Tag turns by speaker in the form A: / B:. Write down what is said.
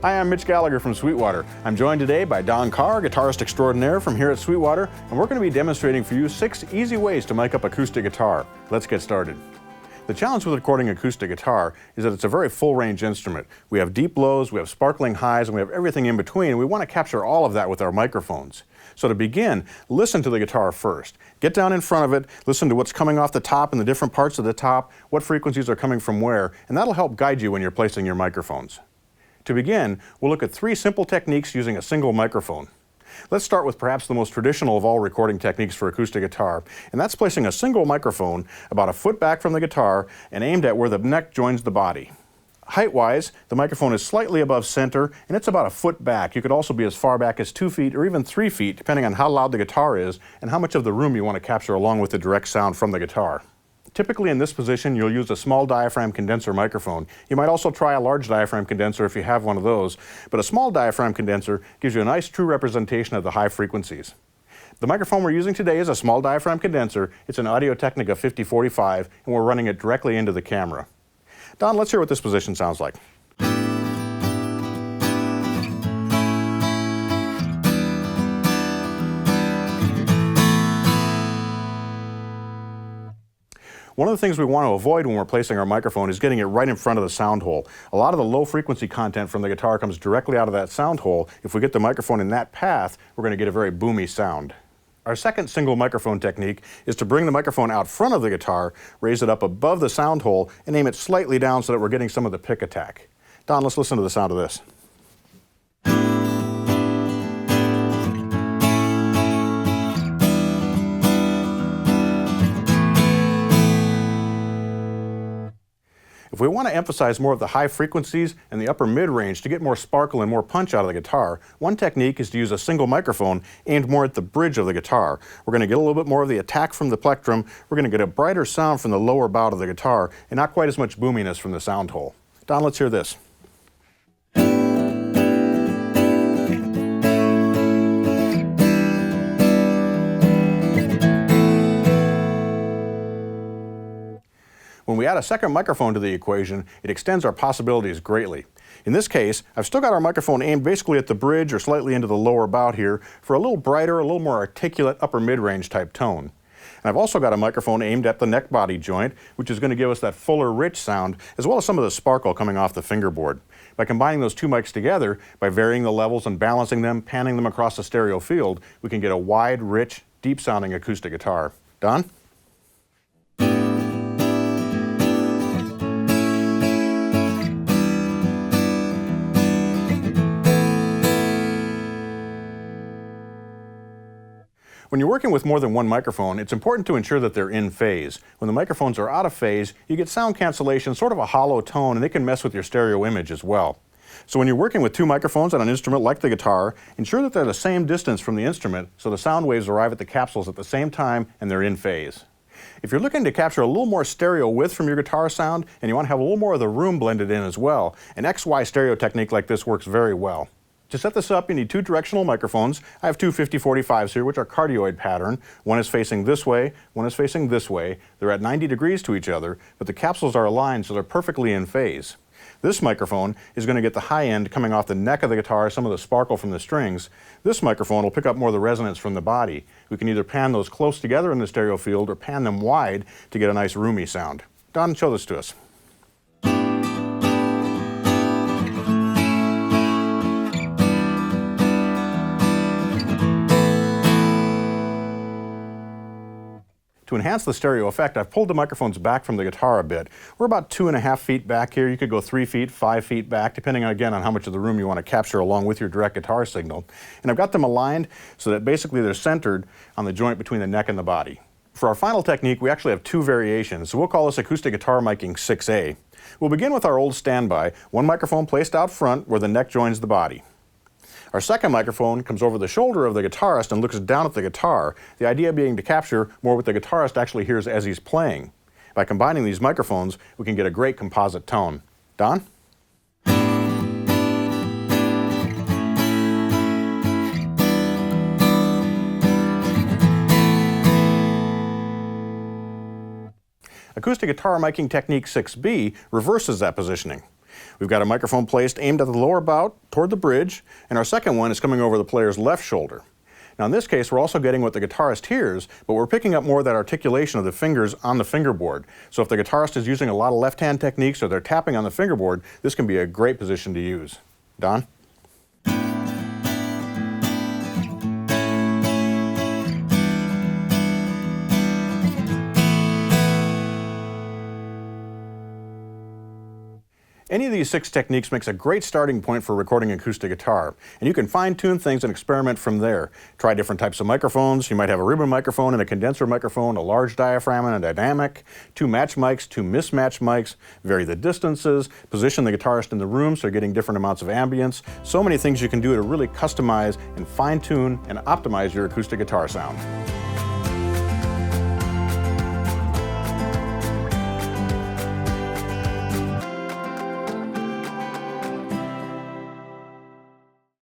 A: Hi, I'm Mitch Gallagher from Sweetwater. I'm joined today by Don Carr, guitarist extraordinaire from here at Sweetwater, and we're going to be demonstrating for you 6 easy ways to mic up acoustic guitar. Let's get started. The challenge with recording acoustic guitar is that it's a very full-range instrument. We have deep lows, we have sparkling highs, and we have everything in between, and we want to capture all of that with our microphones. So to begin, listen to the guitar first. Get down in front of it, listen to what's coming off the top and the different parts of the top, what frequencies are coming from where, and that'll help guide you when you're placing your microphones. To begin, we'll look at 3 simple techniques using a single microphone. Let's start with perhaps the most traditional of all recording techniques for acoustic guitar, and that's placing a single microphone about a foot back from the guitar and aimed at where the neck joins the body. Height-wise, the microphone is slightly above center, and it's about a foot back. You could also be as far back as 2 feet or even 3 feet, depending on how loud the guitar is and how much of the room you want to capture along with the direct sound from the guitar. Typically in this position, you'll use a small diaphragm condenser microphone. You might also try a large diaphragm condenser if you have one of those, but a small diaphragm condenser gives you a nice true representation of the high frequencies. The microphone we're using today is a small diaphragm condenser. It's an Audio-Technica 5045, and we're running it directly into the camera. Don, let's hear what this position sounds like. One of the things we want to avoid when we're placing our microphone is getting it right in front of the sound hole. A lot of the low frequency content from the guitar comes directly out of that sound hole. If we get the microphone in that path, we're going to get a very boomy sound. Our second single microphone technique is to bring the microphone out front of the guitar, raise it up above the sound hole, and aim it slightly down so that we're getting some of the pick attack. Don, let's listen to the sound of this. If we want to emphasize more of the high frequencies and the upper mid-range to get more sparkle and more punch out of the guitar, one technique is to use a single microphone aimed more at the bridge of the guitar. We're going to get a little bit more of the attack from the plectrum, we're going to get a brighter sound from the lower bout of the guitar, and not quite as much boominess from the sound hole. Don, let's hear this. When we add a second microphone to the equation, it extends our possibilities greatly. In this case, I've still got our microphone aimed basically at the bridge or slightly into the lower bout here for a little brighter, a little more articulate upper mid-range type tone. And I've also got a microphone aimed at the neck body joint, which is going to give us that fuller, rich sound, as well as some of the sparkle coming off the fingerboard. By combining those 2 mics together, by varying the levels and balancing them, panning them across the stereo field, we can get a wide, rich, deep-sounding acoustic guitar. Don? When you're working with more than one microphone, it's important to ensure that they're in phase. When the microphones are out of phase, you get sound cancellation, sort of a hollow tone, and they can mess with your stereo image as well. So when you're working with 2 microphones on an instrument like the guitar, ensure that they're the same distance from the instrument so the sound waves arrive at the capsules at the same time and they're in phase. If you're looking to capture a little more stereo width from your guitar sound and you want to have a little more of the room blended in as well, an XY stereo technique like this works very well. To set this up, you need 2 directional microphones. I have 2 5045s here, which are cardioid pattern. One is facing this way, one is facing this way. They're at 90 degrees to each other, but the capsules are aligned so they're perfectly in phase. This microphone is going to get the high end coming off the neck of the guitar, some of the sparkle from the strings. This microphone will pick up more of the resonance from the body. We can either pan those close together in the stereo field or pan them wide to get a nice roomy sound. Don, show this to us. To enhance the stereo effect, I've pulled the microphones back from the guitar a bit. We're about 2.5 feet back here. You could go 3 feet, 5 feet back, depending again on how much of the room you want to capture along with your direct guitar signal. And I've got them aligned so that basically they're centered on the joint between the neck and the body. For our final technique, we actually have 2 variations, so we'll call this acoustic guitar miking 6A. We'll begin with our old standby, one microphone placed out front where the neck joins the body. Our second microphone comes over the shoulder of the guitarist and looks down at the guitar, the idea being to capture more what the guitarist actually hears as he's playing. By combining these microphones, we can get a great composite tone. Don? Acoustic guitar miking technique 6B reverses that positioning. We've got a microphone placed aimed at the lower bout toward the bridge, and our second one is coming over the player's left shoulder. Now in this case, we're also getting what the guitarist hears, but we're picking up more of that articulation of the fingers on the fingerboard. So if the guitarist is using a lot of left-hand techniques or they're tapping on the fingerboard, this can be a great position to use. Don? Any of these 6 techniques makes a great starting point for recording acoustic guitar, and you can fine-tune things and experiment from there. Try different types of microphones. You might have a ribbon microphone and a condenser microphone, a large diaphragm and a dynamic, 2 match mics, 2 mismatched mics, vary the distances, position the guitarist in the room so you're getting different amounts of ambience. So many things you can do to really customize and fine-tune and optimize your acoustic guitar sound.